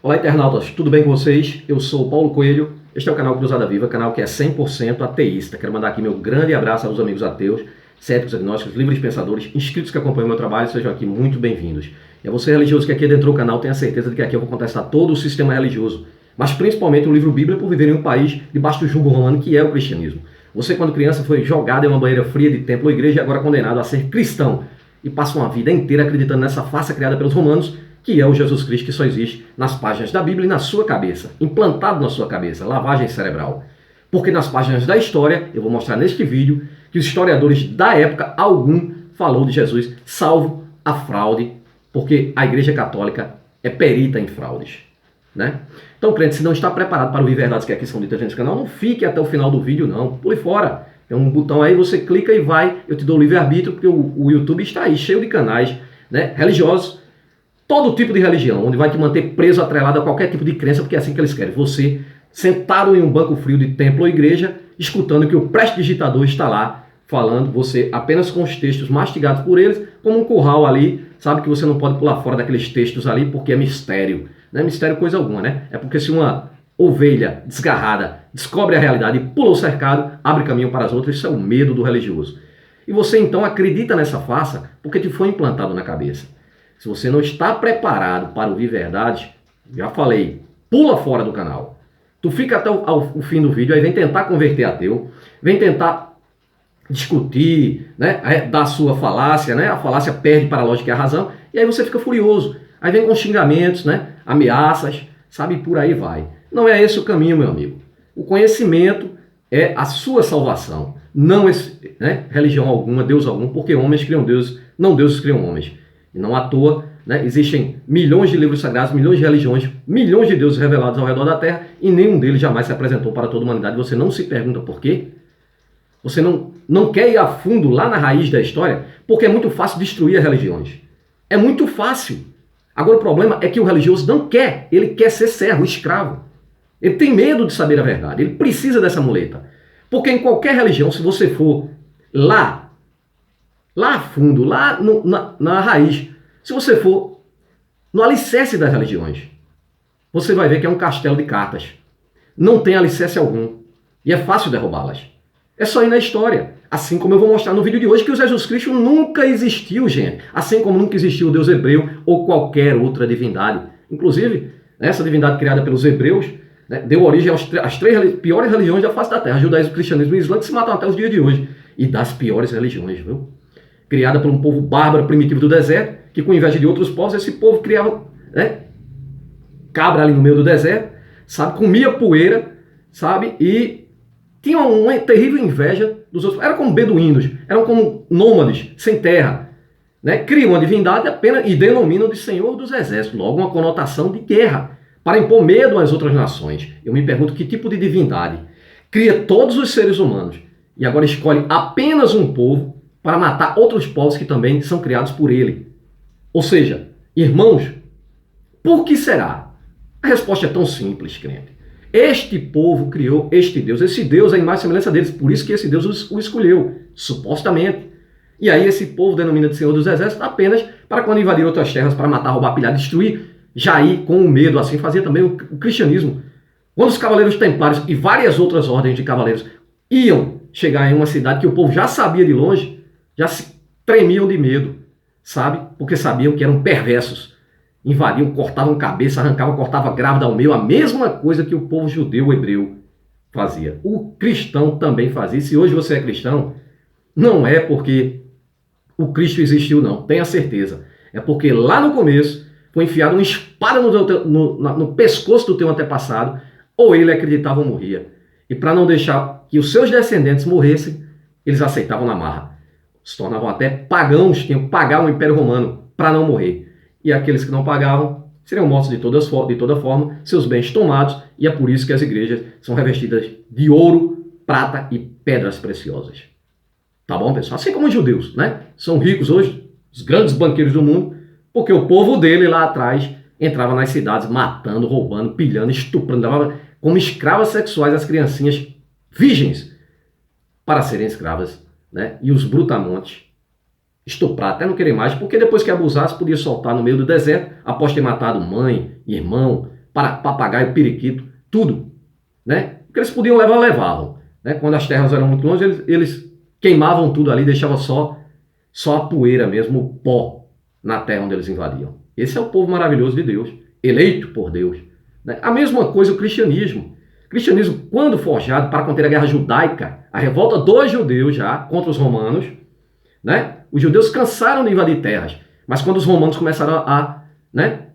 Olá, internautas, tudo bem com vocês? Eu sou o Paulo Coelho, este é o canal Cruzada Viva, canal que é 100% ateísta. Quero mandar aqui meu grande abraço aos amigos ateus, céticos, agnósticos, livres pensadores, inscritos que acompanham o meu trabalho, sejam aqui muito bem-vindos. E a você religioso que aqui adentrou o canal, tenha certeza de que aqui eu vou contestar todo o sistema religioso, mas principalmente o livro Bíblia por viver em um país debaixo do jugo romano que é o cristianismo. Você, quando criança, foi jogado em uma banheira fria de templo ou igreja e agora condenado a ser cristão e passa uma vida inteira acreditando nessa farsa criada pelos romanos, que é o Jesus Cristo que só existe nas páginas da Bíblia e na sua cabeça, implantado na sua cabeça, lavagem cerebral. Porque nas páginas da história, eu vou mostrar neste vídeo, que os historiadores da época, algum falou de Jesus, salvo a fraude, porque a Igreja Católica é perita em fraudes. Né? Então, crente, se não está preparado para ouvir verdades que aqui são ditas nesse canal, não fique até o final do vídeo, não. Pule fora. Tem um botão aí, você clica e vai, eu te dou livre-arbítrio, porque o YouTube está aí, cheio de canais, né, religiosos, todo tipo de religião, onde vai te manter preso, atrelado a qualquer tipo de crença, porque é assim que eles querem. Você, sentado em um banco frio de templo ou igreja, escutando que o prestidigitador está lá, falando, você apenas com os textos mastigados por eles, como um curral ali, sabe que você não pode pular fora daqueles textos ali, porque é mistério. Não é mistério coisa alguma, né? É porque se uma ovelha desgarrada descobre a realidade e pula o cercado, abre caminho para as outras, isso é o medo do religioso. E você então acredita nessa farsa porque te foi implantado na cabeça. Se você não está preparado para ouvir verdades, já falei, pula fora do canal. Tu fica até o fim do vídeo, aí vem tentar converter ateu, vem tentar discutir, né, da sua falácia, né? A falácia perde para a lógica e a razão, e aí você fica furioso. Aí vem com xingamentos, né, ameaças, sabe, por aí vai. Não é esse o caminho, meu amigo. O conhecimento é a sua salvação, não religião alguma, Deus algum, porque homens criam deuses, não deuses criam homens. E não à toa, né, existem milhões de livros sagrados, milhões de religiões, milhões de deuses revelados ao redor da Terra e nenhum deles jamais se apresentou para toda a humanidade. Você não se pergunta por quê? Você não quer ir a fundo lá na raiz da história? Porque é muito fácil destruir as religiões. É muito fácil. Agora o problema é que o religioso não quer, ele quer ser servo, escravo. Ele tem medo de saber a verdade, ele precisa dessa muleta. Porque em qualquer religião, se você for lá a fundo, lá na raiz, se você for no alicerce das religiões, você vai ver que é um castelo de cartas. Não tem alicerce algum. E é fácil derrubá-las. É só ir na história. Assim como eu vou mostrar no vídeo de hoje que o Jesus Cristo nunca existiu, gente. Assim como nunca existiu o Deus hebreu ou qualquer outra divindade. Inclusive, essa divindade criada pelos hebreus, né, deu origem às três piores religiões da face da Terra. Judaísmo, cristianismo e islã, que se matam até os dias de hoje. E das piores religiões, viu? Criada por um povo bárbaro, primitivo do deserto, que com inveja de outros povos, esse povo criava, né, cabra ali no meio do deserto, sabe, comia poeira, sabe, e tinha uma terrível inveja dos outros. Eram como beduínos, eram como nômades, sem terra, né, criam uma divindade apenas e denominam de Senhor dos Exércitos, logo uma conotação de guerra, para impor medo às outras nações. Eu me pergunto que tipo de divindade cria todos os seres humanos e agora escolhe apenas um povo para matar outros povos que também são criados por ele. Ou seja, irmãos, por que será? A resposta é tão simples, crente. Este povo criou este Deus. Esse Deus é a imagem e semelhança deles, por isso que esse Deus o escolheu, supostamente. E aí esse povo denomina de Senhor dos Exércitos apenas para quando invadir outras terras, para matar, roubar, pilhar, destruir, já ir com o medo. Assim fazia também o cristianismo. Quando os cavaleiros templários e várias outras ordens de cavaleiros iam chegar em uma cidade que o povo já sabia de longe, já se tremiam de medo, sabe? Porque sabiam que eram perversos. Invadiam, cortavam cabeça, arrancavam, cortavam grávida ao meio. A mesma coisa que o povo judeu, hebreu fazia. O cristão também fazia. E se hoje você é cristão, não é porque o Cristo existiu, não. Tenha certeza. É porque lá no começo foi enfiada uma espada no pescoço do teu antepassado, ou ele acreditava ou morria. E para não deixar que os seus descendentes morressem, eles aceitavam na marra. Se tornavam até pagãos, tinham que pagar o Império Romano para não morrer. E aqueles que não pagavam seriam mortos de toda forma, seus bens tomados, e é por isso que as igrejas são revestidas de ouro, prata e pedras preciosas. Tá bom, pessoal? Assim como os judeus, né? São ricos hoje, os grandes banqueiros do mundo, porque o povo dele lá atrás entrava nas cidades matando, roubando, pilhando, estuprando, levava como escravas sexuais as criancinhas virgens para serem escravas, né? E os brutamontes estuprar, até não querer mais, porque depois que abusasse podia soltar no meio do deserto, após ter matado mãe, irmão, para papagaio, periquito, tudo, né? O que eles podiam levar, levavam. Né? Quando as terras eram muito longe, eles queimavam tudo ali, deixavam só a poeira mesmo, o pó na terra onde eles invadiam. Esse é o povo maravilhoso de Deus, eleito por Deus. Né? A mesma coisa o cristianismo. O cristianismo, quando forjado para conter a guerra judaica, a revolta dos judeus já contra os romanos, né? Os judeus cansaram de invadir terras, mas quando os romanos começaram a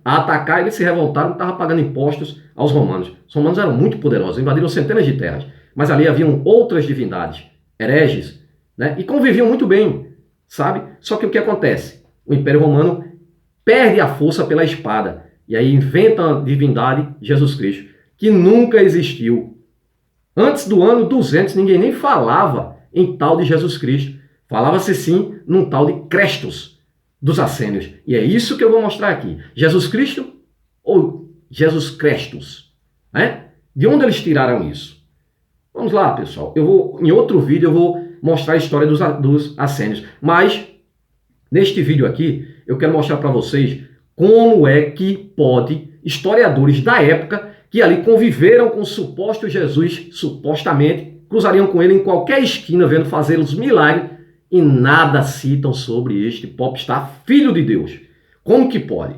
atacar, eles se revoltaram e estavam pagando impostos aos romanos. Os romanos eram muito poderosos, invadiram centenas de terras, mas ali haviam outras divindades, hereges, né? E conviviam muito bem, sabe? Só que o que acontece? O Império Romano perde a força pela espada, e aí inventa a divindade Jesus Cristo, que nunca existiu. Antes do ano 200, ninguém nem falava em tal de Jesus Cristo. Falava-se sim num tal de Crestos dos Assênios. E é isso que eu vou mostrar aqui. Jesus Cristo ou Jesus Crestos? Né? De onde eles tiraram isso? Vamos lá, pessoal. Em outro vídeo eu vou mostrar a história dos Assênios. Mas, neste vídeo aqui, eu quero mostrar para vocês como é que pode historiadores da época que ali conviveram com o suposto Jesus, supostamente, cruzariam com ele em qualquer esquina, vendo fazê-los milagres, e nada citam sobre este popstar filho de Deus. Como que pode?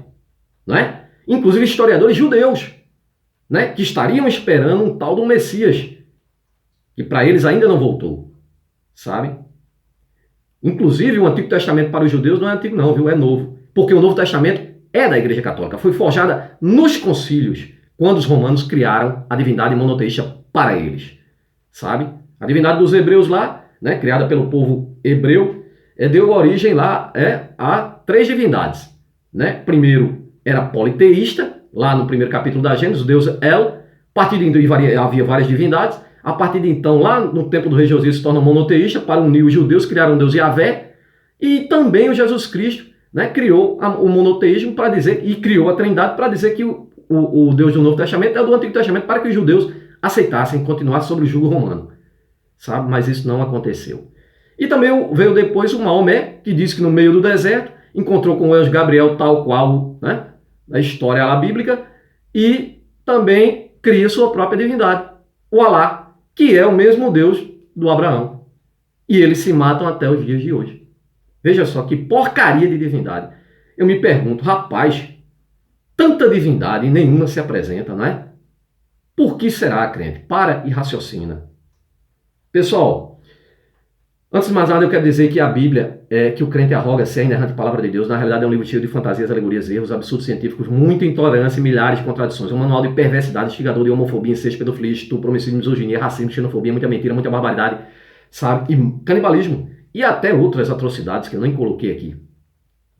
Não é? Inclusive historiadores judeus, né, que estariam esperando um tal do Messias, que para eles ainda não voltou, sabe? Inclusive o Antigo Testamento para os judeus não é antigo não, viu? É novo. Porque o Novo Testamento é da Igreja Católica, foi forjada nos concílios, quando os romanos criaram a divindade monoteísta para eles, sabe? A divindade dos hebreus lá, né, criada pelo povo hebreu, deu origem lá a 3 divindades. Né? Primeiro era politeísta, lá no primeiro capítulo da Gênesis, o deus El. A partir de então havia várias divindades. A partir de então, lá no tempo do rei Josias, se torna monoteísta para unir os judeus, criaram o deus Yahvé. E também o Jesus Cristo, né, criou o monoteísmo para dizer, e criou a Trindade para dizer que o Deus do Novo Testamento é o do Antigo Testamento, para que os judeus aceitassem continuar sob o jugo romano. Sabe? Mas isso não aconteceu. E também veio depois o Maomé, que diz que no meio do deserto encontrou com o anjo Gabriel, tal qual, né, na história lá bíblica, e também cria sua própria divindade, o Alá, que é o mesmo Deus do Abraão. E eles se matam até os dias de hoje. Veja só que porcaria de divindade. Eu me pergunto, rapaz, tanta divindade e nenhuma se apresenta, não é? Por que será, crente? Para e raciocina. Pessoal, antes de mais nada eu quero dizer que a Bíblia, que o crente arroga ser a inerrante palavra de Deus, na realidade é um livro cheio de fantasias, alegorias, erros, absurdos científicos, muita intolerância e milhares de contradições. Um manual de perversidade, instigador de homofobia, incesto, pedofilia, estupro, homicídio, misoginia, racismo, xenofobia, muita mentira, muita barbaridade, sabe? E canibalismo. E até outras atrocidades que eu nem coloquei aqui.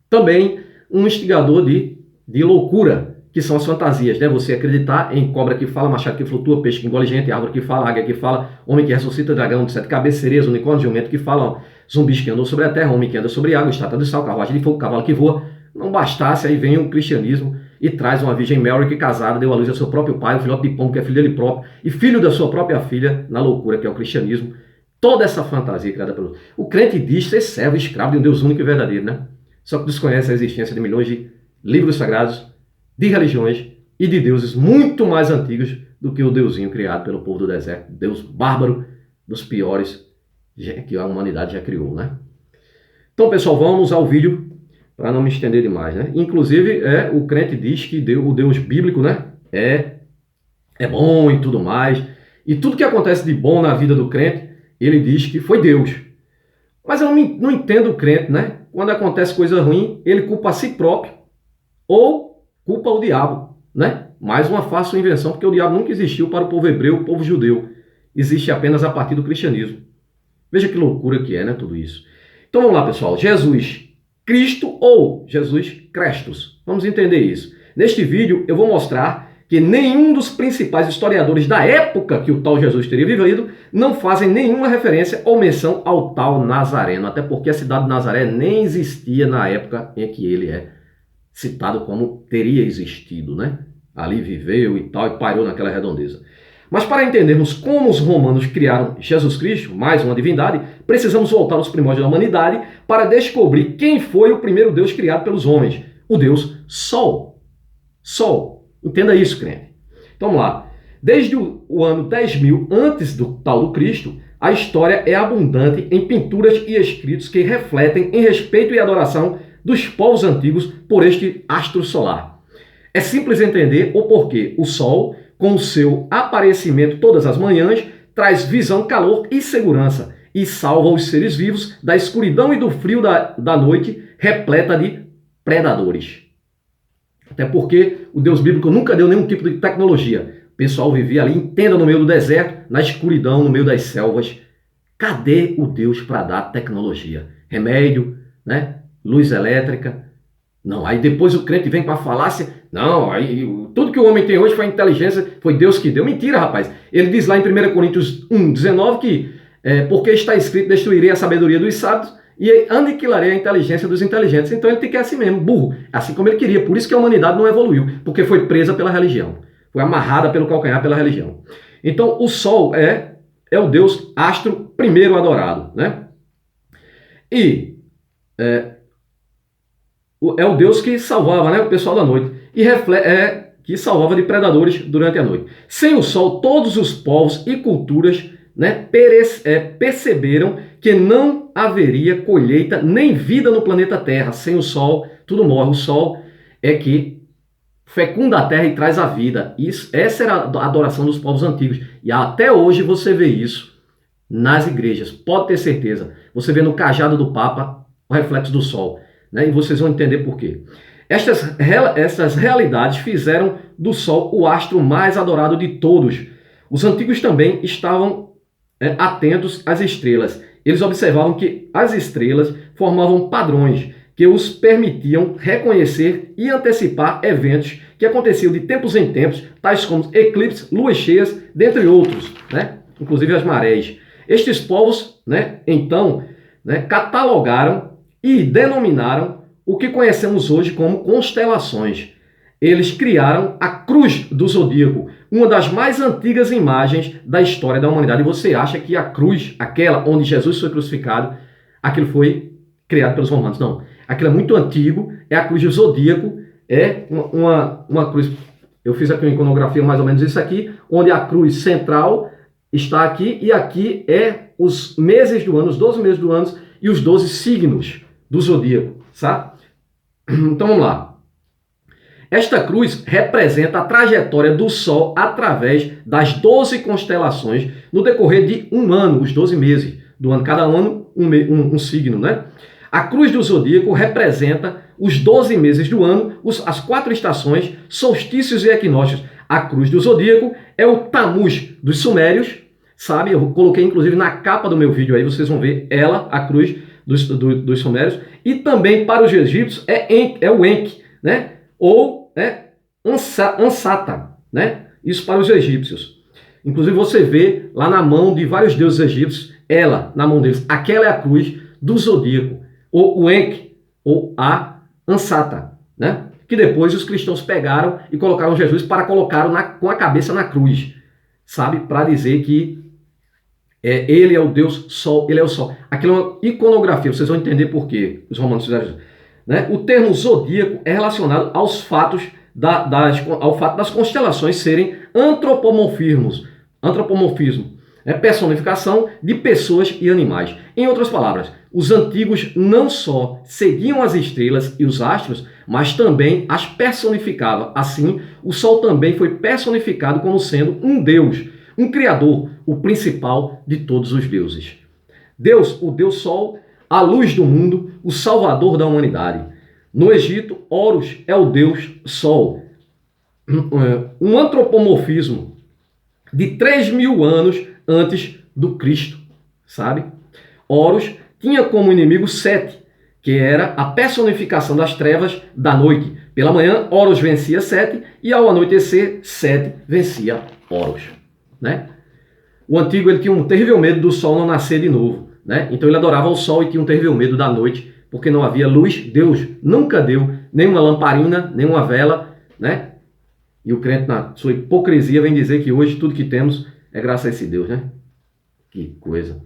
Também um instigador de loucura, que são as fantasias, né? Você acreditar em cobra que fala, machado que flutua, peixe que engole gente, árvore que fala, águia que fala, homem que ressuscita, dragão de 7 cabeças, sereias, unicórnio, jumento que falam, zumbis que andam sobre a terra, homem que anda sobre água, estátua de sal, carruagem de fogo, cavalo que voa. Não bastasse, aí vem o cristianismo e traz uma virgem Mary que casada deu à luz a seu próprio pai, um filhote de pombo que é filho dele próprio, e filho da sua própria filha, na loucura que é o cristianismo. Toda essa fantasia criada pelo... O crente diz ser servo e escravo de um Deus único e verdadeiro, né? Só que desconhece a existência de milhões de livros sagrados, de religiões e de deuses muito mais antigos do que o deusinho criado pelo povo do deserto, Deus bárbaro, dos piores que a humanidade já criou, né? Então, pessoal, vamos ao vídeo para não me estender demais, né? Inclusive, o crente diz que o Deus bíblico, né, é bom e tudo mais, e tudo que acontece de bom na vida do crente, ele diz que foi Deus. Mas eu não entendo o crente, né? Quando acontece coisa ruim, ele culpa a si próprio ou culpa o diabo, né? Mais uma fácil invenção, porque o diabo nunca existiu para o povo hebreu, o povo judeu. Existe apenas a partir do cristianismo. Veja que loucura que é, né, tudo isso. Então vamos lá, pessoal. Jesus Cristo ou Jesus Crestos. Vamos entender isso. Neste vídeo eu vou mostrar que nenhum dos principais historiadores da época que o tal Jesus teria vivido não fazem nenhuma referência ou menção ao tal Nazareno, até porque a cidade de Nazaré nem existia na época em que ele é citado como teria existido, né? Ali viveu e tal, e pairou naquela redondeza. Mas para entendermos como os romanos criaram Jesus Cristo, mais uma divindade, precisamos voltar aos primórdios da humanidade para descobrir quem foi o primeiro Deus criado pelos homens, o Deus Sol. Sol. Entenda isso, crente. Então vamos lá. Desde o ano 10.000 antes do tal do Cristo, a história é abundante em pinturas e escritos que refletem em respeito e adoração dos povos antigos por este astro solar. É simples entender o porquê o Sol, com o seu aparecimento todas as manhãs, traz visão, calor e segurança e salva os seres vivos da escuridão e do frio da noite repleta de predadores. Até porque o Deus bíblico nunca deu nenhum tipo de tecnologia. O pessoal vivia ali em tenda no meio do deserto, na escuridão, no meio das selvas. Cadê o Deus para dar tecnologia? Remédio, né? Luz elétrica. Não, aí depois o crente vem com a falácia, não, aí tudo que o homem tem hoje foi inteligência, foi Deus que deu. Mentira, rapaz. Ele diz lá em 1 Coríntios 1:19 que porque está escrito, destruirei a sabedoria dos sábios e aniquilarei a inteligência dos inteligentes. Então ele tem que ser assim mesmo, burro, assim como ele queria. Por isso que a humanidade não evoluiu, porque foi presa pela religião, foi amarrada pelo calcanhar pela religião. Então o Sol é o Deus astro primeiro adorado, né? E é o Deus que salvava, né, o pessoal da noite e que salvava de predadores durante a noite. Sem o Sol, todos os povos e culturas, né, perceberam que não haveria colheita nem vida no planeta Terra. Sem o Sol, tudo morre. O Sol é que fecunda a Terra e traz a vida. Essa era a adoração dos povos antigos. E até hoje você vê isso nas igrejas. Pode ter certeza. Você vê no cajado do Papa o reflexo do Sol. Né? E vocês vão entender por quê. Essas realidades fizeram do Sol o astro mais adorado de todos. Os antigos também estavam atentos às estrelas. Eles observavam que as estrelas formavam padrões que os permitiam reconhecer e antecipar eventos que aconteciam de tempos em tempos, tais como eclipses, luas cheias, dentre outros, né? Inclusive as marés. Estes povos, né, então, né, catalogaram e denominaram o que conhecemos hoje como constelações. Eles criaram a cruz do zodíaco, uma das mais antigas imagens da história da humanidade. E você acha que a cruz, aquela onde Jesus foi crucificado, aquilo foi criado pelos romanos? Não. Aquilo é muito antigo, é a cruz do zodíaco, é uma cruz. Eu fiz aqui uma iconografia mais ou menos isso aqui, onde a cruz central está aqui e aqui é os meses do ano, os 12 meses do ano e os 12 signos do zodíaco, sabe? Então vamos lá. Esta cruz representa a trajetória do Sol através das 12 constelações no decorrer de um ano, os 12 meses do ano, cada ano um signo, né? A cruz do zodíaco representa os 12 meses do ano, as 4 estações, solstícios e equinócios. A cruz do zodíaco é o Tammuz dos sumérios, sabe? Eu coloquei inclusive na capa do meu vídeo aí, vocês vão ver ela, a cruz dos sumérios. E também para os egípcios é o Enki, né? Ou Ansata, né? Isso para os egípcios. Inclusive você vê lá na mão de vários deuses egípcios, ela na mão deles. Aquela é a cruz do zodíaco, ou o Enki, ou a Ansata, né? Que depois os cristãos pegaram e colocaram Jesus para colocar com a cabeça na cruz, sabe? Para dizer que ele é o Deus Sol, ele é o Sol. Aquilo é uma iconografia, vocês vão entender por quê os romanos fizeram isso. Né? O termo zodíaco é relacionado aos fatos ao fato das constelações serem antropomorfismo, personificação de pessoas e animais. Em outras palavras, os antigos não só seguiam as estrelas e os astros, mas também as personificavam. Assim, o Sol também foi personificado como sendo um Deus, um Criador, o principal de todos os deuses. Deus, o Deus Sol, a luz do mundo, o salvador da humanidade. No Egito, Horus é o Deus Sol. Um antropomorfismo de 3.000 anos antes do Cristo, sabe? Horus tinha como inimigo Sete, que era a personificação das trevas da noite. Pela manhã, Horus vencia Sete e ao anoitecer, Sete vencia Horus, né? O antigo ele tinha um terrível medo do sol não nascer de novo, né? Então ele adorava o sol e tinha um terrível medo da noite, porque não havia luz. Deus nunca deu nenhuma lamparina, nenhuma vela, né? E o crente, na sua hipocrisia, vem dizer que hoje tudo que temos é graças a esse Deus, né? Que coisa.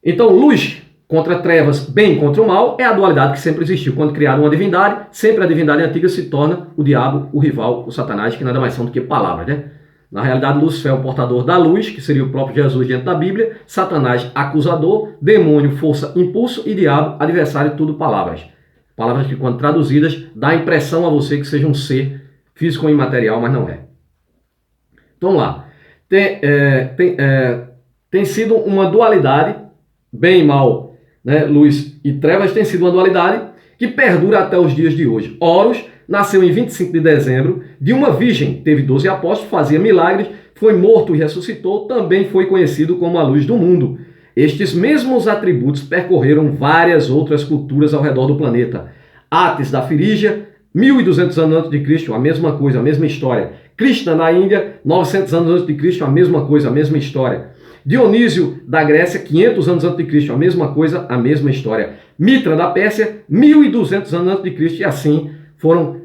Então, luz contra trevas, bem contra o mal, é a dualidade que sempre existiu. Quando criaram uma divindade, sempre a divindade antiga se torna o diabo, o rival, o Satanás, que nada mais são do que palavras, né? Na realidade, Lúcifer é o portador da luz, que seria o próprio Jesus dentro da Bíblia, Satanás, acusador, demônio, força, impulso e diabo, adversário, tudo palavras. Palavras que, quando traduzidas, dá a impressão a você que seja um ser físico ou imaterial, mas não é. Então, vamos lá. Tem sido uma dualidade, bem e mal, né? Luz e trevas, tem sido uma dualidade que perdura até os dias de hoje. Horus nasceu em 25 de dezembro, de uma virgem, teve 12 apóstolos, fazia milagres, foi morto e ressuscitou, também foi conhecido como a luz do mundo. Estes mesmos atributos percorreram várias outras culturas ao redor do planeta. Átis da Firígia, 1200 anos antes de Cristo, a mesma coisa, a mesma história. Krishna na Índia, 900 anos antes de Cristo, a mesma coisa, a mesma história. Dionísio da Grécia, 500 anos antes de Cristo, a mesma coisa, a mesma história. Mitra da Pérsia, 1200 anos antes de Cristo, e assim foram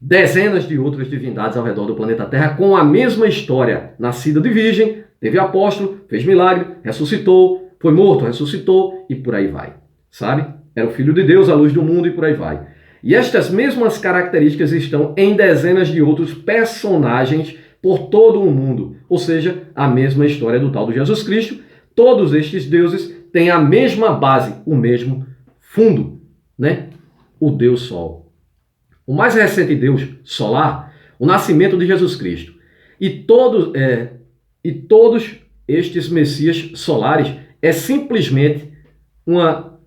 dezenas de outras divindades ao redor do planeta Terra com a mesma história. Nascida de virgem, teve apóstolo, fez milagre, ressuscitou, foi morto, ressuscitou e por aí vai. Sabe? Era o Filho de Deus, a luz do mundo e por aí vai. E estas mesmas características estão em dezenas de outros personagens por todo o mundo. Ou seja, a mesma história do tal do Jesus Cristo. Todos estes deuses têm a mesma base, o mesmo fundo, né? O Deus Sol. O mais recente Deus solar, o nascimento de Jesus Cristo. E todos estes messias solares é simplesmente uma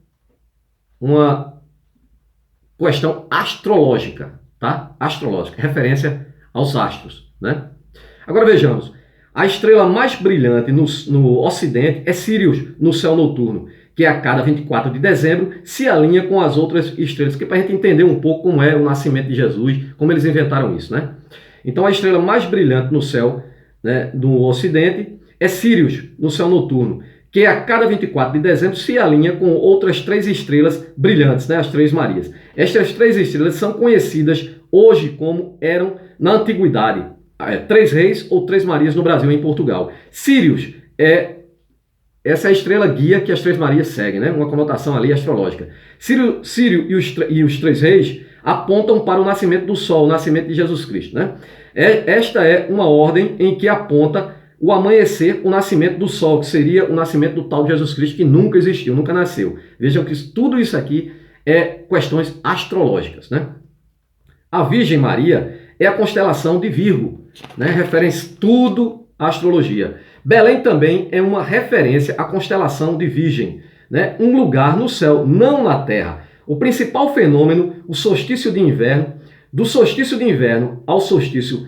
questão astrológica, tá? Astrológica, referência aos astros, né? Agora vejamos, a estrela mais brilhante no Ocidente é Sirius, no céu noturno, que a cada 24 de dezembro se alinha com as outras estrelas, que é para a gente entender um pouco como é o nascimento de Jesus, como eles inventaram isso, né? Então a estrela mais brilhante no céu, né, do Ocidente é Sirius, no céu noturno, que a cada 24 de dezembro se alinha com outras 3 estrelas brilhantes, né, as 3 Marias. Estas 3 estrelas são conhecidas hoje como eram na antiguidade. 3 reis ou 3 Marias no Brasil e em Portugal. Sirius essa é a estrela guia que as 3 Marias seguem, né? Uma conotação ali astrológica. Sírio e os 3 reis apontam para o nascimento do Sol, o nascimento de Jesus Cristo, né? Esta é uma ordem em que aponta o amanhecer, o nascimento do Sol, que seria o nascimento do tal de Jesus Cristo, que nunca existiu, nunca nasceu. Vejam que tudo isso aqui é questões astrológicas, né? A Virgem Maria é a constelação de Virgo, né? Referência tudo à astrologia. Belém também é uma referência à constelação de Virgem, né? Um lugar no céu, não na Terra. O principal fenômeno, o solstício de inverno, do solstício de inverno ao solstício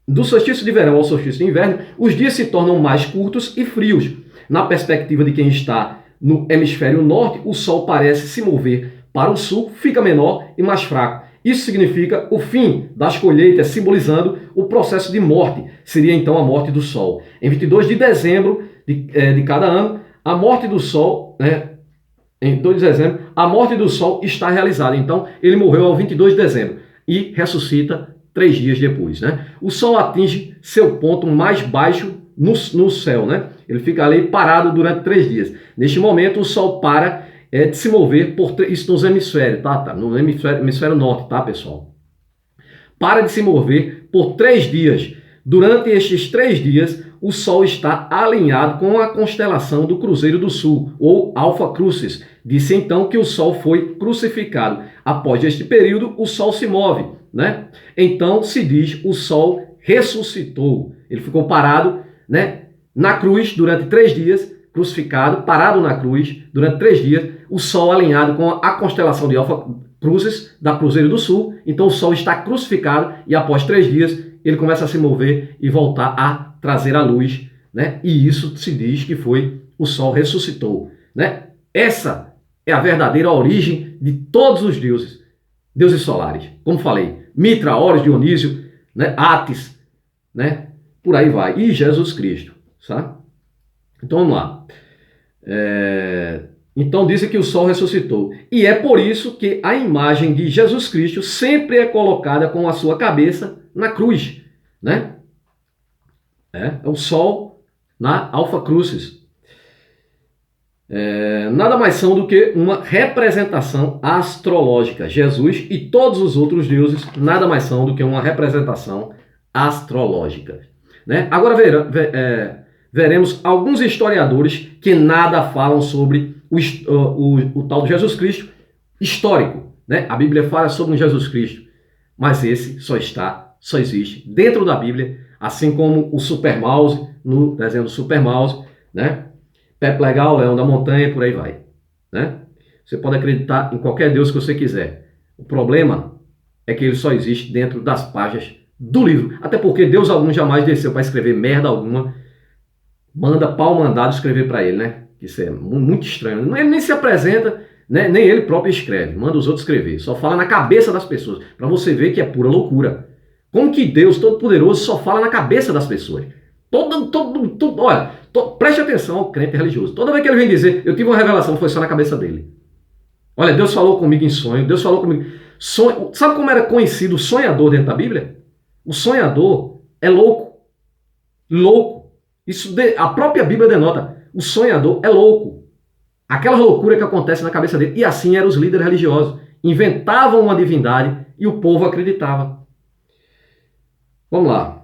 do solstício de verão ao solstício de inverno, os dias se tornam mais curtos e frios. Na perspectiva de quem está no hemisfério norte, o Sol parece se mover para o sul, fica menor e mais fraco. Isso significa o fim das colheitas, simbolizando o processo de morte. Seria então a morte do Sol. Em 22 de dezembro de cada ano, a morte do Sol, né, em 2 de dezembro, a morte do Sol está realizada. Então, ele morreu ao 22 de dezembro e ressuscita 3 dias depois, né? O Sol atinge seu ponto mais baixo no céu, né? Ele fica ali parado durante 3 dias. Neste momento, o Sol para de se mover isso nos hemisférios, tá? No hemisfério norte, tá, pessoal? Para de se mover por 3 dias. Durante estes 3 dias, o Sol está alinhado com a constelação do Cruzeiro do Sul, ou Alpha Crucis. Disse então que o Sol foi crucificado. Após este período, o Sol se move, né? Então se diz o Sol ressuscitou. Ele ficou parado, né, na cruz durante 3 dias, crucificado, parado na cruz durante 3 dias, o Sol alinhado com a constelação de Alpha Crucis, da Cruzeiro do Sul. Então o Sol está crucificado e após 3 dias ele começa a se mover e voltar a trazer a luz, né? E isso se diz que foi o Sol ressuscitou, né? Essa é a verdadeira origem de todos os deuses solares. Como falei, Mitra, Horus, Dionísio, né? Átis, né? Por aí vai. E Jesus Cristo, sabe? Então vamos lá. Então dizem que o Sol ressuscitou. E é por isso que a imagem de Jesus Cristo sempre é colocada com a sua cabeça na cruz, né? É o Sol na Alpha Crucis. Nada mais são do que uma representação astrológica. Jesus e todos os outros deuses nada mais são do que uma representação astrológica. Né? Agora veremos alguns historiadores que nada falam sobre o tal de Jesus Cristo histórico. Né? A Bíblia fala sobre um Jesus Cristo, mas esse só existe dentro da Bíblia, assim como o Super Mouse, no desenho do Super Mouse, né? Pepe Legal, Leão da Montanha, por aí vai. Né? Você pode acreditar em qualquer Deus que você quiser. O problema é que ele só existe dentro das páginas do livro. Até porque Deus algum jamais desceu para escrever merda alguma. Manda pau mandado escrever para ele, né? Isso é muito estranho. Ele nem se apresenta, né? Nem ele próprio escreve. Manda os outros escrever. Só fala na cabeça das pessoas. Para você ver que é pura loucura. Como que Deus Todo-Poderoso só fala na cabeça das pessoas? Olha, preste atenção ao crente religioso. Toda vez que ele vem dizer, eu tive uma revelação, foi só na cabeça dele. Olha, Deus falou comigo em sonho, Deus falou comigo. Sabe como era conhecido o sonhador dentro da Bíblia? O sonhador é louco. Louco. A própria Bíblia denota. O sonhador é louco. Aquela loucura que acontece na cabeça dele. E assim eram os líderes religiosos. Inventavam uma divindade e o povo acreditava. Vamos lá.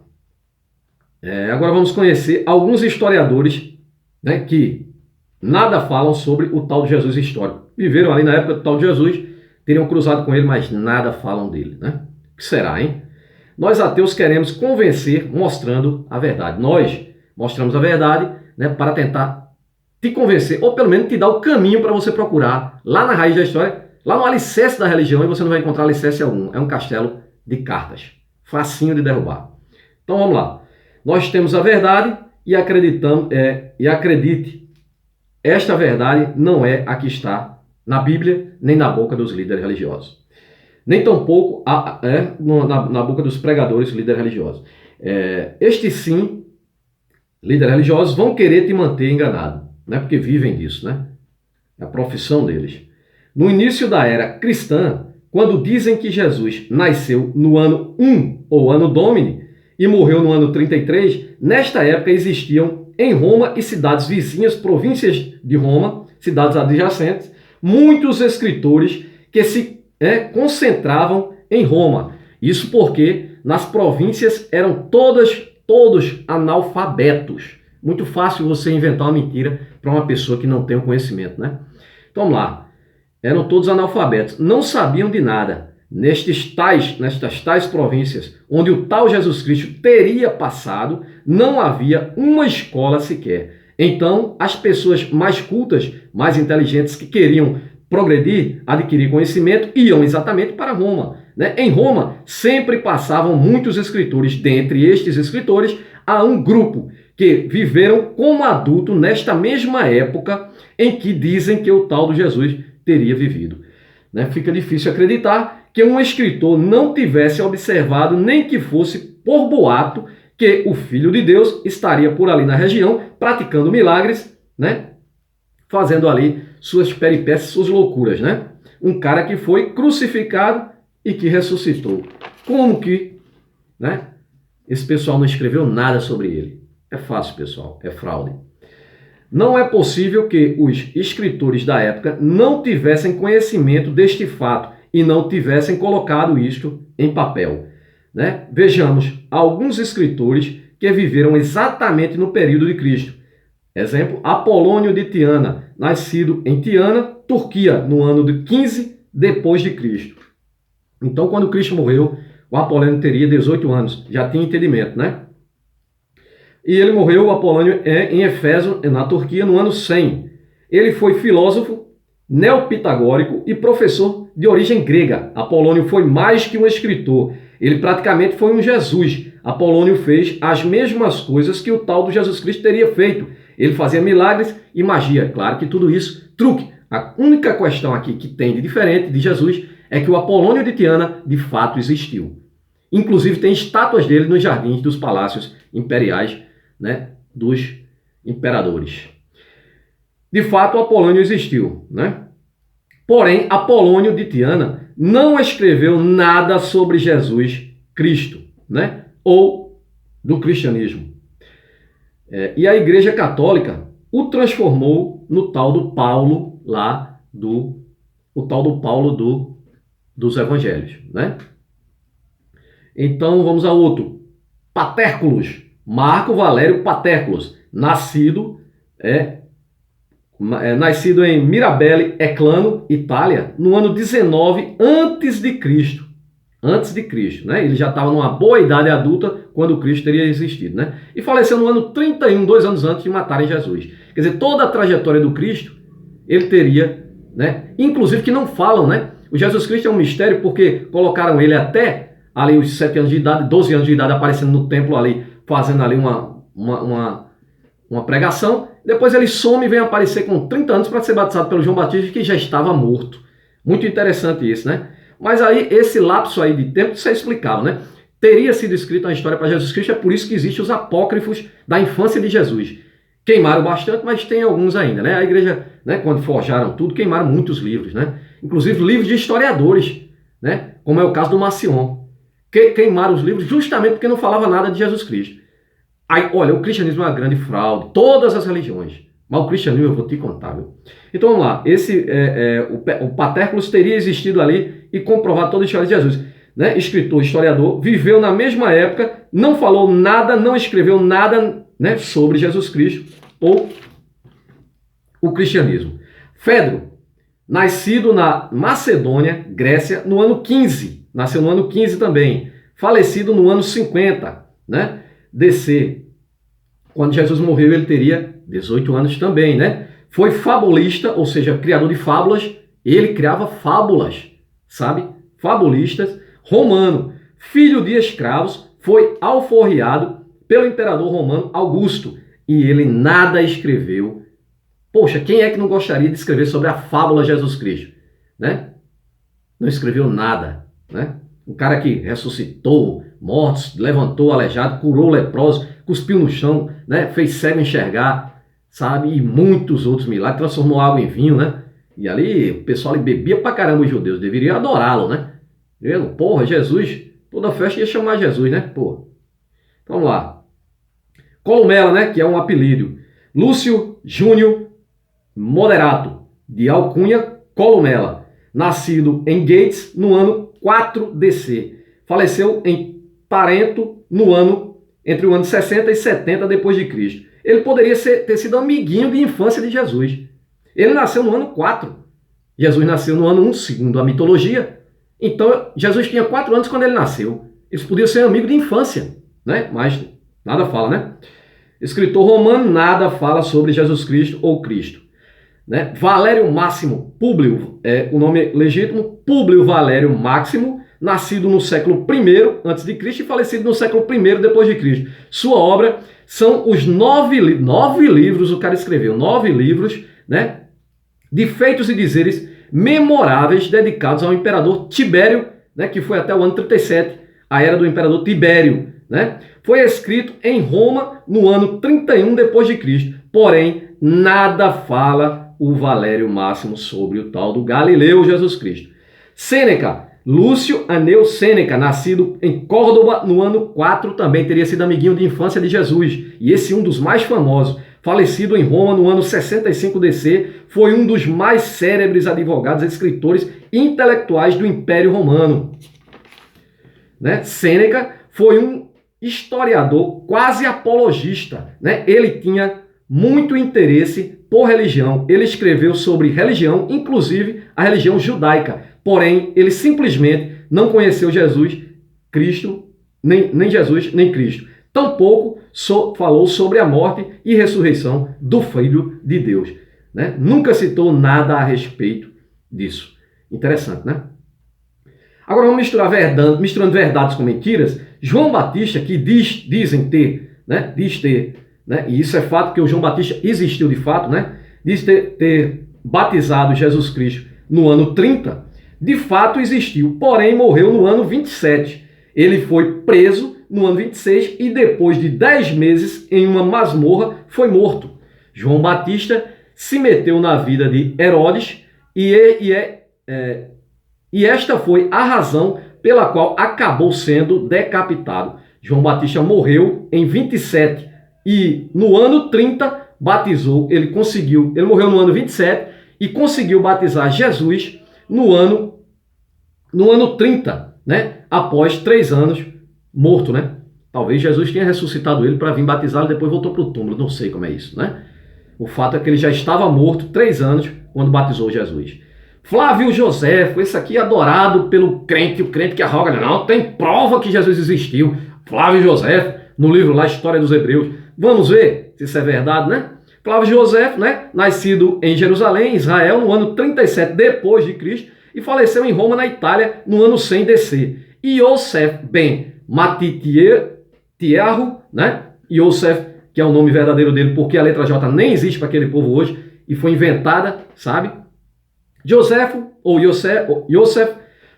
Agora vamos conhecer alguns historiadores, né, que nada falam sobre o tal de Jesus histórico. Viveram ali na época do tal de Jesus, teriam cruzado com ele, mas nada falam dele. Né? O que será, hein? Nós ateus queremos convencer mostrando a verdade. Nós mostramos a verdade, né, para tentar te convencer, ou pelo menos te dar o caminho para você procurar lá na raiz da história, lá no alicerce da religião, e você não vai encontrar alicerce algum. É um castelo de cartas. Facinho de derrubar. Então vamos lá. Nós temos a verdade e acredite, esta verdade não é a que está na Bíblia, nem na boca dos líderes religiosos. Nem tampouco na boca dos pregadores, líderes religiosos. Estes sim, líderes religiosos, vão querer te manter enganado, né? Porque vivem disso, né? É a profissão deles. No início da era cristã, quando dizem que Jesus nasceu no ano 1, ou ano Domini, e morreu no ano 33, nesta época existiam em Roma e cidades vizinhas, províncias de Roma, cidades adjacentes, muitos escritores que se concentravam em Roma. Isso porque nas províncias eram todos analfabetos. Muito fácil você inventar uma mentira para uma pessoa que não tem o conhecimento, né? Então vamos lá. Eram todos analfabetos, não sabiam de nada. Nestas tais províncias, onde o tal Jesus Cristo teria passado, não havia uma escola sequer. Então, as pessoas mais cultas, mais inteligentes, que queriam progredir, adquirir conhecimento, iam exatamente para Roma. Né? Em Roma, sempre passavam muitos escritores. Dentre estes escritores, há um grupo que viveram como adulto nesta mesma época em que dizem que o tal do Jesus teria vivido. Né? Fica difícil acreditar que um escritor não tivesse observado, nem que fosse por boato, que o Filho de Deus estaria por ali na região, praticando milagres, né? Fazendo ali suas peripécias, suas loucuras. Né? Um cara que foi crucificado e que ressuscitou. Como que, né, esse pessoal não escreveu nada sobre ele? É fácil, pessoal, é fraude. Não é possível que os escritores da época não tivessem conhecimento deste fato e não tivessem colocado isto em papel. Né? Vejamos alguns escritores que viveram exatamente no período de Cristo. Exemplo, Apolônio de Tiana, nascido em Tiana, Turquia, no ano de 15 depois de Cristo. Então, quando Cristo morreu, o Apolônio teria 18 anos, já tinha entendimento, né? E ele morreu, o Apolônio, em Éfeso, na Turquia, no ano 100. Ele foi filósofo, neopitagórico e professor de origem grega. Apolônio foi mais que um escritor. Ele praticamente foi um Jesus. Apolônio fez as mesmas coisas que o tal do Jesus Cristo teria feito. Ele fazia milagres e magia. Claro que tudo isso, truque. A única questão aqui que tem de diferente de Jesus é que o Apolônio de Tiana de fato existiu. Inclusive tem estátuas dele nos jardins dos palácios imperiais, né, dos imperadores. De fato, Apolônio existiu, né? Porém, Apolônio de Tiana não escreveu nada sobre Jesus Cristo, né? Ou do cristianismo. E a Igreja Católica o transformou no tal do Paulo lá, o tal do Paulo dos Evangelhos, né? Então vamos a outro. Patérculos, Marco Valério Patérculos, nascido em Mirabelle, Eclano, Itália, no ano 19 antes de Cristo. Antes de Cristo, né? Ele já estava numa boa idade adulta quando Cristo teria existido, né? E faleceu no ano 31, 2 anos antes de matarem Jesus. Quer dizer, toda a trajetória do Cristo, ele teria, né? Inclusive que não falam, né? O Jesus Cristo é um mistério porque colocaram ele até ali os 7 anos de idade, 12 anos de idade, aparecendo no templo ali, fazendo ali uma pregação. Depois ele some e vem aparecer com 30 anos para ser batizado pelo João Batista, que já estava morto. Muito interessante isso, né? Mas aí, esse lapso aí de tempo, isso é explicável, né? Teria sido escrita uma história para Jesus Cristo, é por isso que existem os apócrifos da infância de Jesus. Queimaram bastante, mas tem alguns ainda, né? A igreja, né, quando forjaram tudo, queimaram muitos livros, né? Inclusive livros de historiadores, né? Como é o caso do Marcion. Queimaram os livros justamente porque não falava nada de Jesus Cristo. Aí, olha, o cristianismo é uma grande fraude, todas as religiões. Mas o cristianismo eu vou te contar, viu? Então vamos lá, o Patérculos teria existido ali e comprovado toda a história de Jesus. Né? Escritor, historiador, viveu na mesma época, não falou nada, não escreveu nada, né, sobre Jesus Cristo ou o cristianismo. Fedro, nascido na Macedônia, Grécia, no ano 15, nasceu no ano 15 também, falecido no ano 50, né? DC, quando Jesus morreu ele teria 18 anos também, né? Foi fabulista, ou seja, criador de fábulas. Ele criava fábulas, sabe? Fabulistas. Romano, filho de escravos, foi alforriado pelo imperador romano Augusto. E ele nada escreveu. Poxa, quem é que não gostaria de escrever sobre a fábula Jesus Cristo? Né? Não escreveu nada, né? Um cara que ressuscitou mortos, levantou aleijado, curou leproso, cuspiu no chão, né? Fez cego enxergar, sabe? E muitos outros milagres, transformou água em vinho, né? E ali o pessoal bebia pra caramba, os judeus deveriam adorá-lo, né? Porra, Jesus, toda festa ia chamar Jesus, né? Porra. Então, vamos lá. Columela, né? Que é um apelido. Lúcio Júnior Moderato, de alcunha Columela, nascido em Gates no ano 4 DC. Faleceu em Tarento entre o ano 60 e 70 depois de Cristo. Ele poderia ter sido amiguinho de infância de Jesus. Ele nasceu no ano 4. Jesus nasceu no ano 1, segundo a mitologia. Então, Jesus tinha 4 anos quando ele nasceu. Eles podiam ser amigos de infância, né? Mas nada fala, né? Escritor romano nada fala sobre Jesus Cristo ou Cristo. Né? Valério Máximo Públio, o nome legítimo, Públio Valério Máximo, nascido no século I a.C. e falecido no século I depois de Cristo. Sua obra são os 9 livros, o cara escreveu 9 livros, né, de feitos e dizeres memoráveis dedicados ao imperador Tibério, né, que foi até o ano 37, a era do imperador Tibério. Né? Foi escrito em Roma no ano 31 depois de Cristo. Porém, nada fala o Valério Máximo sobre o tal do Galileu Jesus Cristo. Sêneca, Lúcio Aneu Sêneca, nascido em Córdoba no ano 4, também teria sido amiguinho de infância de Jesus. E esse um dos mais famosos, falecido em Roma no ano 65 DC, foi um dos mais célebres advogados, escritores e intelectuais do Império Romano. Né? Sêneca foi um historiador quase apologista. Né? Ele tinha muito interesse por religião. Ele escreveu sobre religião, inclusive a religião judaica. Porém, ele simplesmente não conheceu Jesus Cristo, nem Jesus, nem Cristo. Tampouco falou sobre a morte e ressurreição do Filho de Deus. Né? Nunca citou nada a respeito disso. Interessante, né? Agora vamos misturando verdades com mentiras. João Batista, que dizem ter, né? Diz ter, né? E isso é fato, porque o João Batista existiu de fato, né? Diz ter batizado Jesus Cristo no ano 30, de fato existiu, porém morreu no ano 27. Ele foi preso no ano 26 e depois de 10 meses em uma masmorra foi morto. João Batista se meteu na vida de Herodes e esta foi a razão pela qual acabou sendo decapitado. João Batista morreu em 27 e no ano 30 batizou, ele morreu no ano 27 e conseguiu batizar Jesus no ano 30, né? Após 3 anos morto, né? Talvez Jesus tenha ressuscitado ele para vir batizá-lo e depois voltou para o túmulo, não sei como é isso, né? O fato é que ele já estava morto 3 anos quando batizou Jesus. Flávio Joséfo, esse aqui adorado pelo crente, o crente que arroga, não, tem prova que Jesus existiu. Flávio Joséfo, no livro lá, História dos Hebreus. Vamos ver se isso é verdade, né? Flávio Joséfo, né? Nascido em Jerusalém, Israel, no ano 37 depois de Cristo e faleceu em Roma, na Itália, no ano 100 DC. Yosef ben Matityahu, né? Yosef, que é o nome verdadeiro dele, porque a letra J nem existe para aquele povo hoje e foi inventada, sabe? Yosef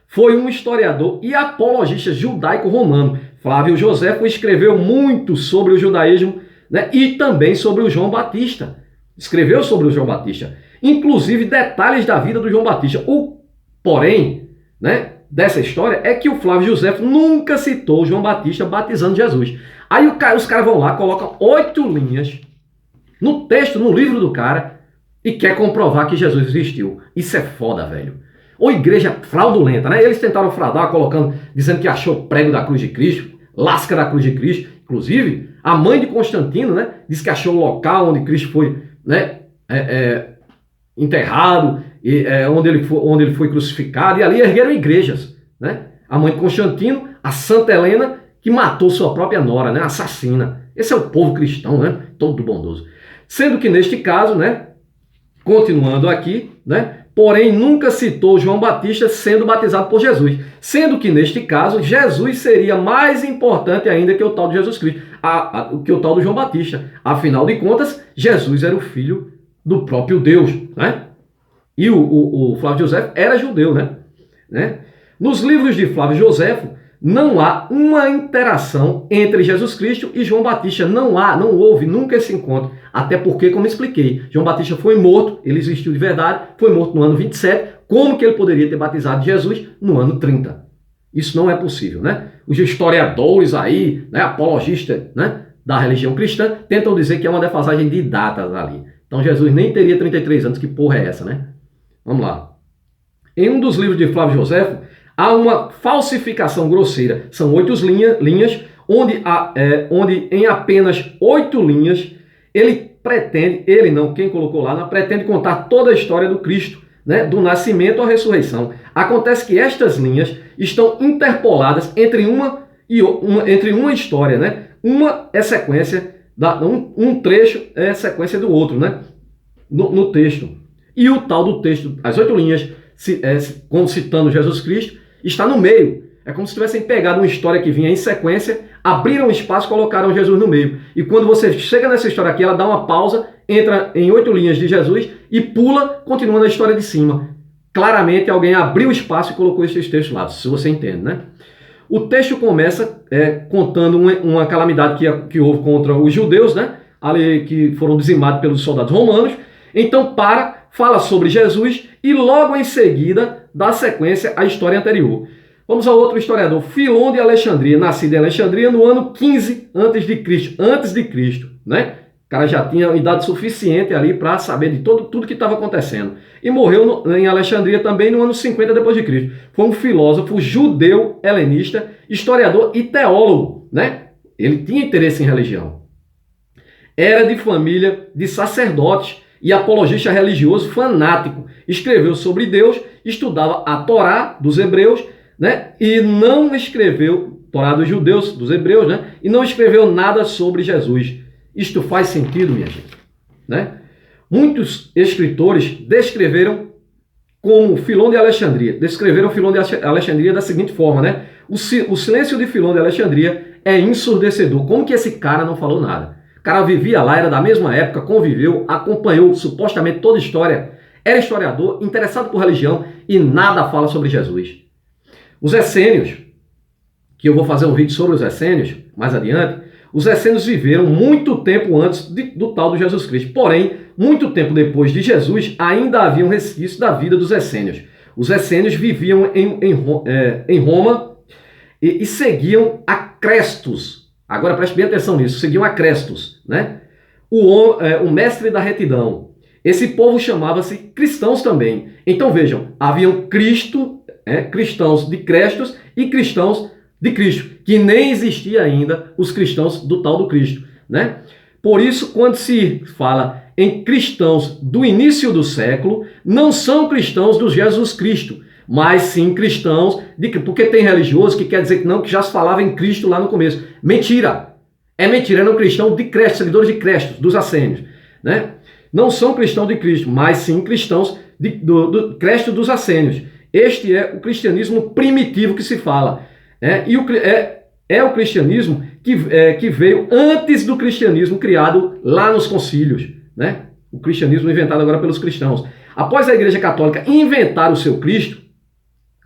foi um historiador e apologista judaico-romano. Flávio Joséfo escreveu muito sobre o judaísmo, né, e também sobre o João Batista. Escreveu sobre o João Batista, inclusive detalhes da vida do João Batista. O porém, né, dessa história é que o Flávio Joséfo nunca citou o João Batista batizando Jesus. Aí os caras vão lá, colocam 8 linhas no texto, no livro do cara, e quer comprovar que Jesus existiu. Isso é foda, velho. Ou igreja fraudulenta, né? Eles tentaram fraudar, dizendo que achou prego da cruz de Cristo, lasca da cruz de Cristo. Inclusive, a mãe de Constantino, né, disse que achou o local onde Cristo foi, né, enterrado, onde ele foi crucificado, e ali ergueram igrejas, né? A mãe de Constantino, a Santa Helena, que matou sua própria nora, né, assassina. Esse é o povo cristão, né, todo bondoso. Sendo que neste caso, né, continuando aqui, né, porém nunca citou João Batista sendo batizado por Jesus, sendo que neste caso Jesus seria mais importante ainda que o tal de Jesus Cristo, que o tal do João Batista. Afinal de contas, Jesus era o filho do próprio Deus, né? E o Flávio Joséfo era judeu, né? Nos livros de Flávio Joséfo não há uma interação entre Jesus Cristo e João Batista. Não houve nunca esse encontro. Até porque, como expliquei, João Batista foi morto, ele existiu de verdade, foi morto no ano 27. Como que ele poderia ter batizado Jesus no ano 30? Isso não é possível, né? Os historiadores aí, né, apologistas, né, da religião cristã, tentam dizer que é uma defasagem de datas ali. Então Jesus nem teria 33 anos, que porra é essa, né? Vamos lá. Em um dos livros de Flávio Joséfo, há uma falsificação grosseira. São 8 linhas, onde em apenas 8 linhas, quem colocou lá, pretende contar toda a história do Cristo, né, do nascimento à ressurreição. Acontece que estas linhas estão interpoladas entre uma história, né? Uma é sequência, um trecho é sequência do outro, né? No texto. E o tal do texto, as 8 linhas, citando Jesus Cristo, está no meio. É como se tivessem pegado uma história que vinha em sequência, abriram espaço e colocaram Jesus no meio. E quando você chega nessa história aqui, ela dá uma pausa, entra em 8 linhas de Jesus e pula, continuando a história de cima. Claramente alguém abriu espaço e colocou esses textos lá, se você entende, né? O texto começa contando uma calamidade que houve contra os judeus, né? Ali que foram dizimados pelos soldados romanos. Então fala sobre Jesus e logo em seguida dá sequência à história anterior. Vamos a outro historiador, Filon de Alexandria, nascido em Alexandria no ano 15 antes de Cristo, né? O cara já tinha idade suficiente ali para saber de tudo que estava acontecendo. E morreu em Alexandria também no ano 50 depois de Cristo. Foi um filósofo judeu helenista, historiador e teólogo, né? Ele tinha interesse em religião. Era de família de sacerdotes e apologista religioso fanático. Escreveu sobre Deus, estudava a Torá dos hebreus, né? E não escreveu, Torá dos judeus, dos hebreus, né? E não escreveu nada sobre Jesus. Isto faz sentido, minha gente, né? Muitos escritores descreveram Filon de Alexandria da seguinte forma, né? O silêncio de Filon de Alexandria é ensurdecedor. Como que esse cara não falou nada? O cara vivia lá, era da mesma época, conviveu, acompanhou supostamente toda a história, era historiador, interessado por religião e nada fala sobre Jesus. Os essênios, que eu vou fazer um vídeo sobre os essênios mais adiante, os essênios viveram muito tempo antes do tal de Jesus Cristo. Porém, muito tempo depois de Jesus, ainda havia um resquício da vida dos essênios. Os essênios viviam em Roma e seguiam a Crestus. Agora preste bem atenção nisso, seguiam a Crestus, né? o mestre da retidão. Esse povo chamava-se cristãos também. Então vejam, haviam cristãos de Crestos e cristãos de Cristo, que nem existia ainda os cristãos do tal do Cristo, né? Por isso, quando se fala em cristãos do início do século, não são cristãos do Jesus Cristo, mas sim cristãos porque tem religioso que quer dizer que não, que já se falava em Cristo lá no começo. Mentira! É mentira, eram cristãos de Cristo, seguidores de Cristo, dos assênios, né? Não são cristãos de Cristo, mas sim cristãos do Cristo dos assênios. Este é o cristianismo primitivo que se fala. E o cristianismo que veio antes do cristianismo criado lá nos concílios, né? O cristianismo inventado agora pelos cristãos. Após a Igreja Católica inventar o seu Cristo,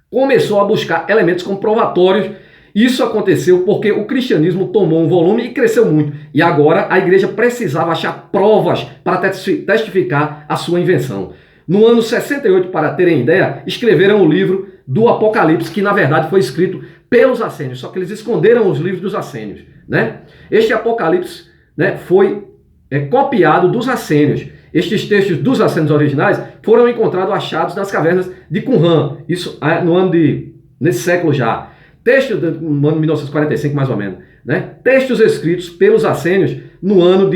começou a buscar elementos comprovatórios. Isso aconteceu porque o cristianismo tomou um volume e cresceu muito. E agora a igreja precisava achar provas para testificar a sua invenção. No ano 68, para terem ideia, escreveram o livro do Apocalipse, que na verdade foi escrito pelos assênios, só que eles esconderam os livros dos assênios, né? Este Apocalipse, né, foi copiado dos assênios. Estes textos dos assênios originais foram encontrados achados nas cavernas de Qumran, isso nesse século já. Textos no ano de 1945, mais ou menos, né? Textos escritos pelos assênios no ano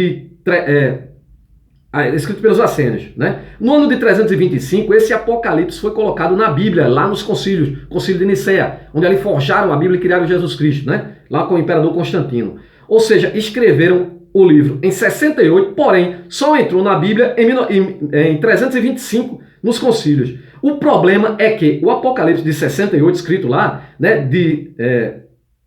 escritos pelos assênios, né? No ano de 325, esse Apocalipse foi colocado na Bíblia, lá nos concílios, concílio de Nicéia, onde ali forjaram a Bíblia e criaram Jesus Cristo, né? Lá com o imperador Constantino. Ou seja, escreveram o livro em 68, porém, só entrou na Bíblia em 325 nos concílios. O problema é que o Apocalipse de 68, escrito lá, né,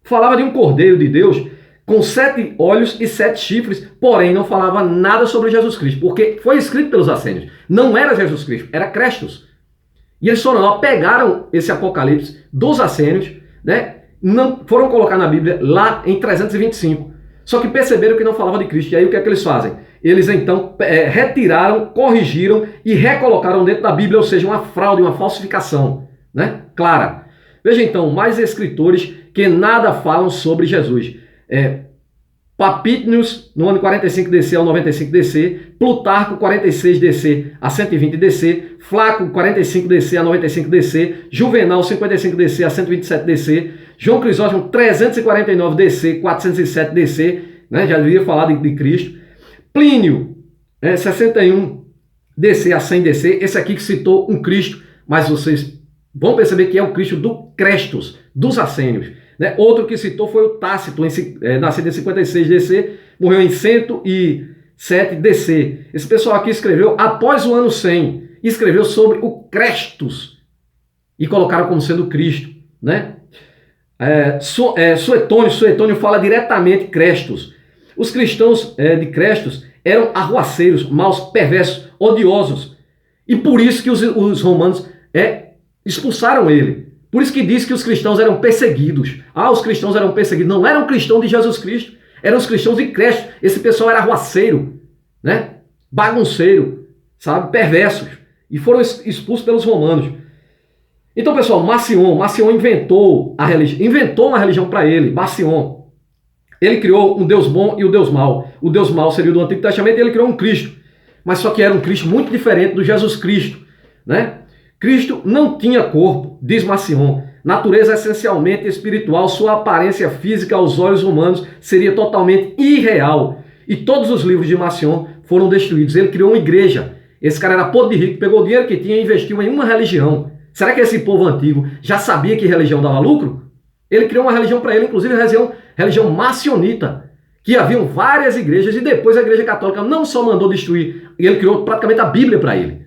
falava de um cordeiro de Deus com 7 olhos e 7 chifres, porém não falava nada sobre Jesus Cristo, porque foi escrito pelos assênios. Não era Jesus Cristo, era Crestos. E eles foram lá, pegaram esse Apocalipse dos assênios, né, foram colocar na Bíblia lá em 325. Só que perceberam que não falava de Cristo. E aí o que é que eles fazem? Eles então retiraram, corrigiram e recolocaram dentro da Bíblia, ou seja, uma fraude, uma falsificação, né? Clara. Veja então, mais escritores que nada falam sobre Jesus. Papítnios, no ano 45 DC ao 95 DC, Plutarco, 46 DC a 120 DC, Flaco, 45 DC a 95 DC, Juvenal, 55 DC a 127 DC, João Crisóstomo, 349 DC, 407 DC, né? Já devia falar de Cristo. Plínio, 61 DC a 100 DC, esse aqui que citou um Cristo, mas vocês vão perceber que é o Cristo do Crestos, dos assênios. Né? Outro que citou foi o Tácito, nascido em 56 DC, morreu em 107 DC. Esse pessoal aqui escreveu após o ano 100, escreveu sobre o Crestos e colocaram como sendo Cristo, né? Suetônio fala diretamente Crestos. Os cristãos de Crestos eram arruaceiros, maus, perversos, odiosos. E por isso que os romanos expulsaram ele. Por isso que diz que os cristãos eram perseguidos. Os cristãos eram perseguidos. Não eram cristãos de Jesus Cristo, eram os cristãos de Crestos. Esse pessoal era arruaceiro, né? Bagunceiro, sabe? Perversos. E foram expulsos pelos romanos. Então, pessoal, Marcion inventou uma religião para ele, Marcion. Ele criou um Deus bom e o Deus mau. O Deus mau seria o do Antigo Testamento e ele criou um Cristo. Mas só que era um Cristo muito diferente do Jesus Cristo, né? Cristo não tinha corpo, diz Marcion. Natureza essencialmente espiritual, sua aparência física aos olhos humanos seria totalmente irreal. E todos os livros de Marcion foram destruídos. Ele criou uma igreja. Esse cara era podre de rico, pegou o dinheiro que tinha e investiu em uma religião. Será que esse povo antigo já sabia que religião dava lucro? Ele criou uma religião para ele, inclusive a religião macionita, que haviam várias igrejas, e depois a Igreja Católica não só mandou destruir, ele criou praticamente a Bíblia para ele.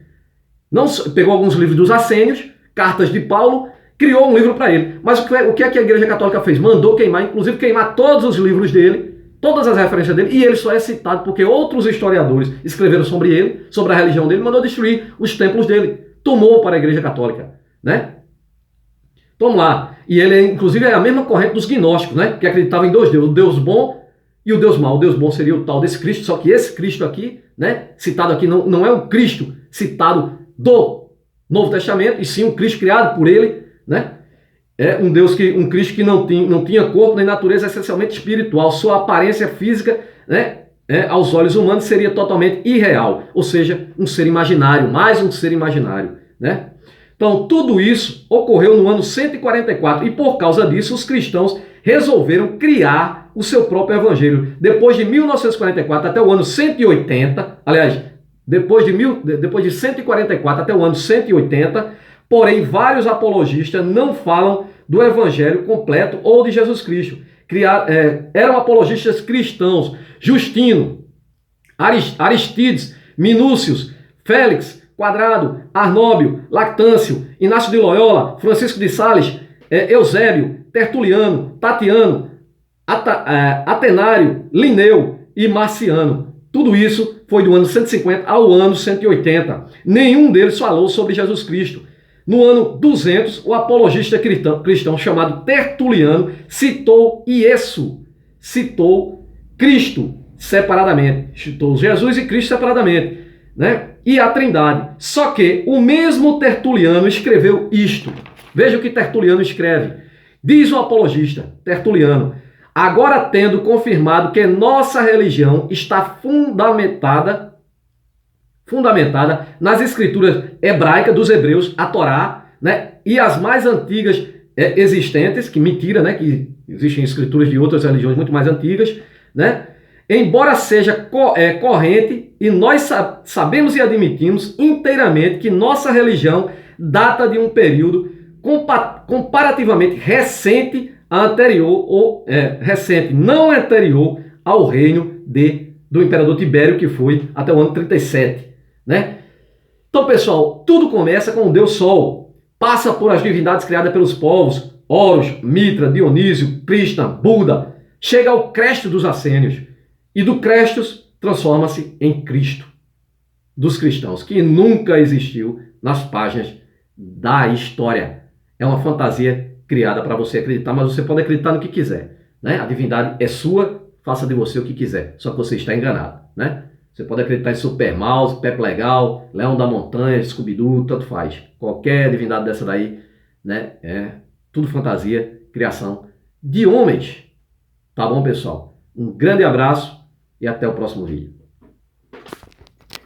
Pegou alguns livros dos assênios, cartas de Paulo, criou um livro para ele. Mas o que é que a Igreja Católica fez? Mandou queimar, inclusive queimar todos os livros dele, todas as referências dele, e ele só é citado porque outros historiadores escreveram sobre ele, sobre a religião dele, mandou destruir os templos dele. Tomou para a Igreja Católica, né? Vamos lá. E ele, inclusive, é a mesma corrente dos gnósticos, né? Que acreditavam em dois deuses, o Deus bom e o Deus mau. O Deus bom seria o tal desse Cristo, só que esse Cristo aqui, né? Citado aqui, não é o Cristo citado do Novo Testamento, e sim um Cristo criado por ele, né? É um Cristo que não tinha corpo nem natureza, essencialmente espiritual. Sua aparência física, né? aos olhos humanos seria totalmente irreal, ou seja, um ser imaginário, mais um ser imaginário, né? Então, tudo isso ocorreu no ano 144 e por causa disso os cristãos resolveram criar o seu próprio evangelho. Depois de 1944 até o ano 180, aliás, depois de 144 até o ano 180, porém vários apologistas não falam do evangelho completo ou de Jesus Cristo. Eram apologistas cristãos: Justino, Aristides, Minúcios, Félix, Quadrado, Arnóbio, Lactâncio, Inácio de Loyola, Francisco de Sales, Eusébio, Tertuliano, Tatiano, Atenário, Linneu e Marciano. Tudo isso foi do ano 150 ao ano 180. Nenhum deles falou sobre Jesus Cristo. No ano 200, o apologista cristão chamado Tertuliano citou Cristo separadamente. Citou Jesus e Cristo separadamente, né? E a Trindade. Só que o mesmo Tertuliano escreveu isto. Veja o que Tertuliano escreve. Diz o apologista Tertuliano: agora tendo confirmado que nossa religião está fundamentada nas escrituras hebraicas dos hebreus, a Torá, né, e as mais antigas existentes, que mentira, né, que existem escrituras de outras religiões muito mais antigas, né, embora seja corrente, e nós sabemos e admitimos inteiramente que nossa religião data de um período comparativamente recente, não anterior ao reino do imperador Tibério, que foi até o ano 37, né? Então, pessoal, tudo começa com o Deus Sol, passa por as divindades criadas pelos povos, Horus, Mitra, Dionísio, Krishna, Buda, chega ao Cresto dos Assênios, e do Crestos transforma-se em Cristo dos cristãos, que nunca existiu nas páginas da história. É uma fantasia criada para você acreditar, mas você pode acreditar no que quiser, né? A divindade é sua, faça de você o que quiser, só que você está enganado, né? Você pode acreditar em Super Mouse, Pepe Legal, Leão da Montanha, Scooby-Doo, tanto faz. Qualquer divindade dessa daí, né? É tudo fantasia, criação de homens. Tá bom, pessoal? Um grande abraço e até o próximo vídeo.